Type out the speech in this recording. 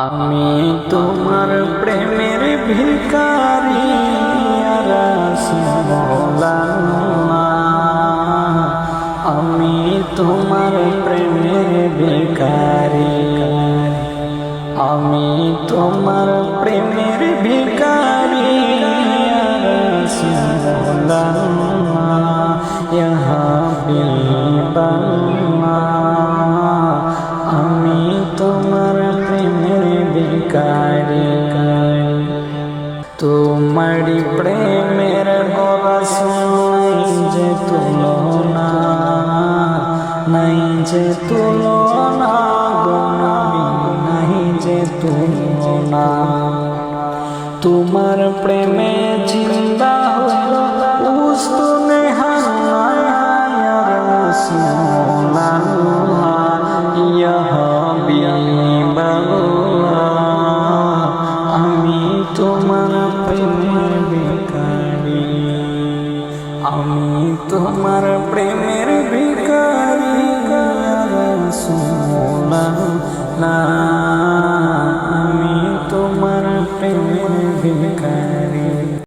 আমি তোমার প্রেমের ভিখারি ইয়া রাসূলুল্লাহ, আমি তোমার প্রেমের ভিখারি, আমি তোমার প্রেমের ভিখারি ইয়া রাসূলুল্লাহ, ইয়া হাবিবাল্লাহ, আমি তোমার প্রেমের ভিখারি। তোমারি প্রেমের রাসূল যে তুলনা, নাই যে তুলনা গো নবী, নাই যে তুলনা। তোমার প্রেমে জিন্দা হলো উস্তুনে হায়া রাসূলুল্লাহ, ইয়া হাবিবাল্লাহ, আমি তোমার প্রেমের ভিখারি, আমি তোমার প্রেমের ভিখারি ইয়া রাসূলুল্লাহ।